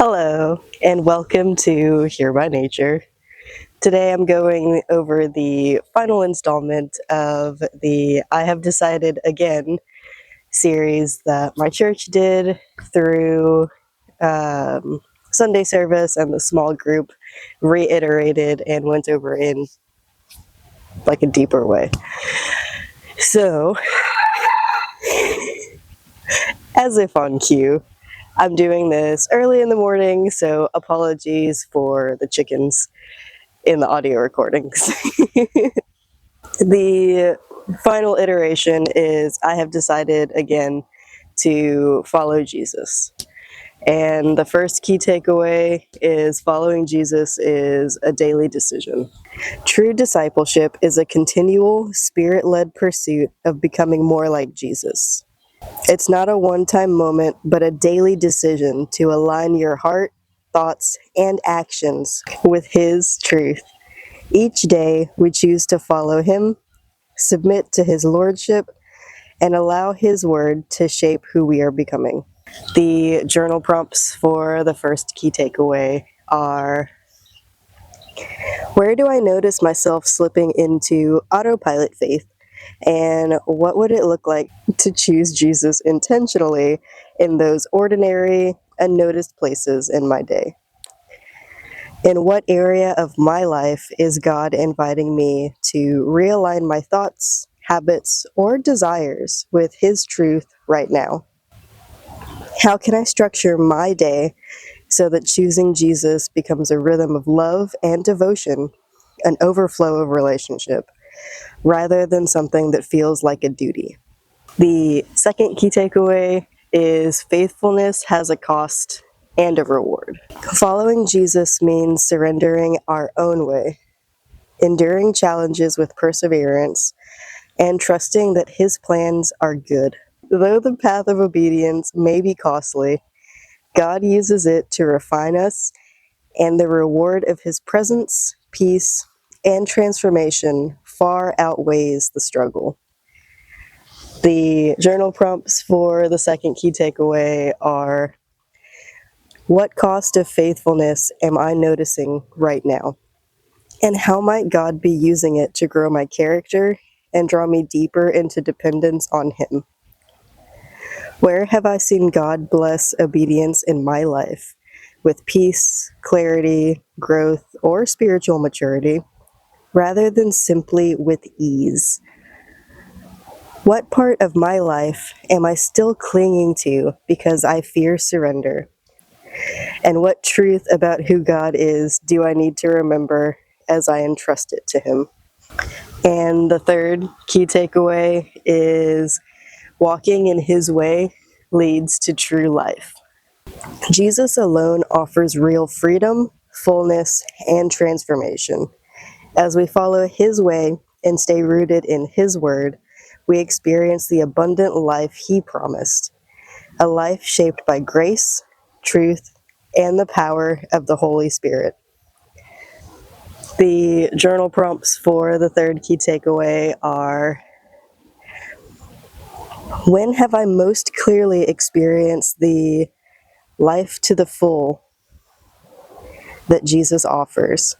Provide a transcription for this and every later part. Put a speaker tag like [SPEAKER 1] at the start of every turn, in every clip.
[SPEAKER 1] Hello, and welcome to Here by Nature. Today I'm going over the final installment of the I Have Decided Again series that my church did through Sunday service, and the small group reiterated and went over in like a deeper way. So, as if on cue, I'm doing this early in the morning, so apologies for the chickens in the audio recordings. The final iteration is I have decided again to follow Jesus. And the first key takeaway is following Jesus is a daily decision. True discipleship is a continual, spirit-led pursuit of becoming more like Jesus. It's not a one-time moment, but a daily decision to align your heart, thoughts, and actions with His truth. Each day, we choose to follow Him, submit to His lordship, and allow His word to shape who we are becoming. The journal prompts for the first key takeaway are: where do I notice myself slipping into autopilot faith? And what would it look like to choose Jesus intentionally in those ordinary, unnoticed places in my day? In what area of my life is God inviting me to realign my thoughts, habits, or desires with His truth right now? How can I structure my day so that choosing Jesus becomes a rhythm of love and devotion, an overflow of relationship, rather than something that feels like a duty? The second key takeaway is faithfulness has a cost and a reward. Following Jesus means surrendering our own way, enduring challenges with perseverance, and trusting that His plans are good. Though the path of obedience may be costly, God uses it to refine us, and the reward of His presence, peace, and transformation far outweighs the struggle. The journal prompts for the second key takeaway are: what cost of faithfulness am I noticing right now? And how might God be using it to grow my character and draw me deeper into dependence on Him? Where have I seen God bless obedience in my life with peace, clarity, growth, or spiritual maturity, rather than simply with ease? What part of my life am I still clinging to because I fear surrender? And what truth about who God is do I need to remember as I entrust it to Him? And the third key takeaway is walking in His way leads to true life. Jesus alone offers real freedom, fullness, and transformation. As we follow His way and stay rooted in His word, we experience the abundant life He promised, a life shaped by grace, truth, and the power of the Holy Spirit. The journal prompts for the third key takeaway are: when have I most clearly experienced the life to the full that Jesus offers?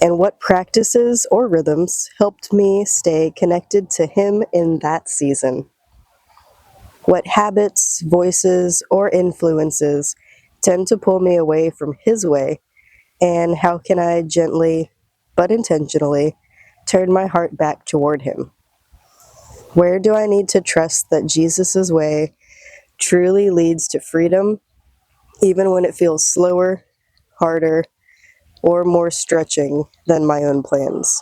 [SPEAKER 1] And what practices or rhythms helped me stay connected to Him in that season? What habits, voices, or influences tend to pull me away from His way? And how can I gently, but intentionally, turn my heart back toward Him? Where do I need to trust that Jesus' way truly leads to freedom, even when it feels slower, harder, or more stretching than my own plans?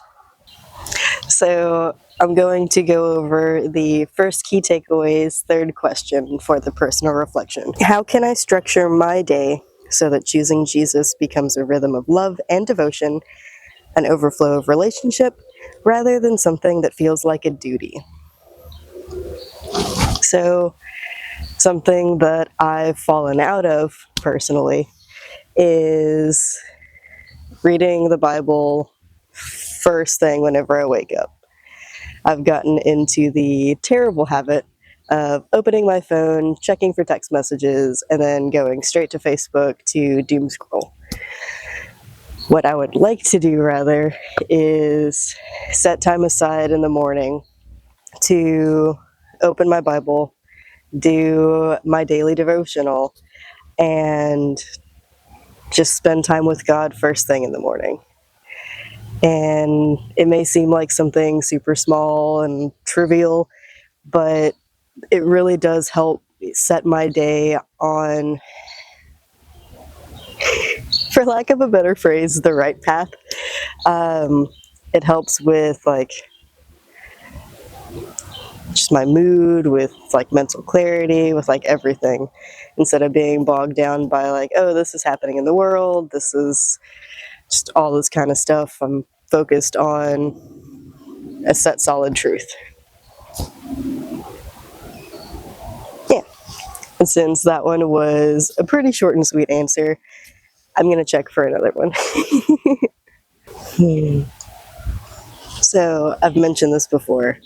[SPEAKER 1] So I'm going to go over the first key takeaways, third question for the personal reflection. How can I structure my day so that choosing Jesus becomes a rhythm of love and devotion, an overflow of relationship, rather than something that feels like a duty? So, something that I've fallen out of personally is reading the Bible first thing whenever I wake up. I've gotten into the terrible habit of opening my phone, checking for text messages, and then going straight to Facebook to doom scroll. What I would like to do rather is set time aside in the morning to open my Bible, do my daily devotional, and just spend time with God first thing in the morning. And it may seem like something super small and trivial, but it really does help set my day on, for lack of a better phrase, the right path. It helps with like just my mood, with like mental clarity, with like everything, instead of being bogged down by like, oh, this is happening in the world, this is just all this kind of stuff. I'm focused on a set solid truth. Yeah. And since that one was a pretty short and sweet answer, I'm going to check for another one. So I've mentioned this before,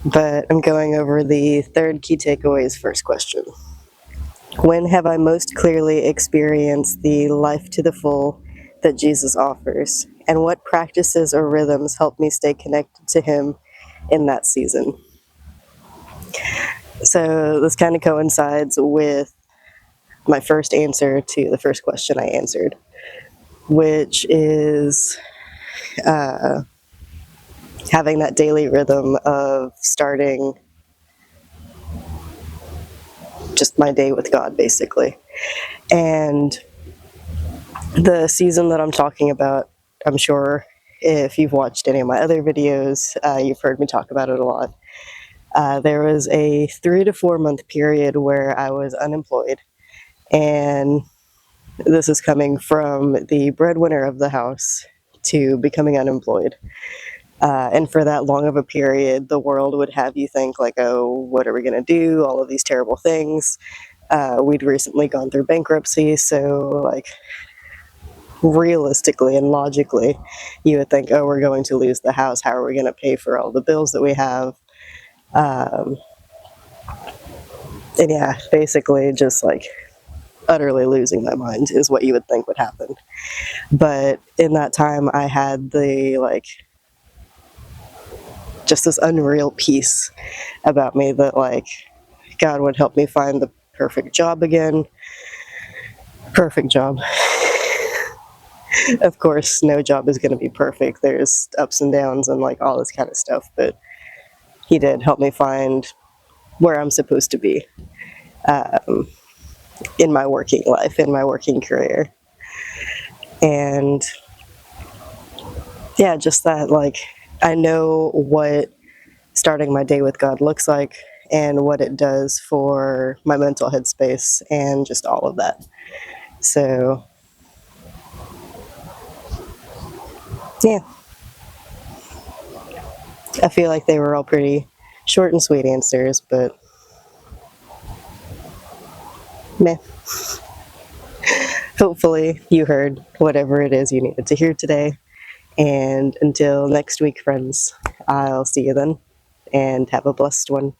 [SPEAKER 1] but I'm going over the third key takeaways first question. When have I most clearly experienced the life to the full that Jesus offers? And what practices or rhythms help me stay connected to Him in that season? So this kind of coincides with my first answer to the first question I answered, which is having that daily rhythm of starting just my day with God, basically. And the season that I'm talking about, I'm sure if you've watched any of my other videos, you've heard me talk about it a lot. There was a 3 to 4 month period where I was unemployed, and this is coming from the breadwinner of the house to becoming unemployed. And for that long of a period, the world would have you think like, oh, what are we going to do? All of these terrible things. We'd recently gone through bankruptcy, so like realistically and logically, you would think, oh, we're going to lose the house. How are we going to pay for all the bills that we have? And yeah, basically just like utterly losing my mind is what you would think would happen. But in that time, I had the like just this unreal peace about me that like God would help me find the perfect job again. Perfect job. Of course, no job is going to be perfect. There's ups and downs and like all this kind of stuff, but He did help me find where I'm supposed to be in my working life, in my working career. And yeah, just that like I know what starting my day with God looks like and what it does for my mental headspace and just all of that. So yeah, I feel like they were all pretty short and sweet answers, but meh. Hopefully you heard whatever it is you needed to hear today. And until next week, friends, I'll see you then, and have a blessed one.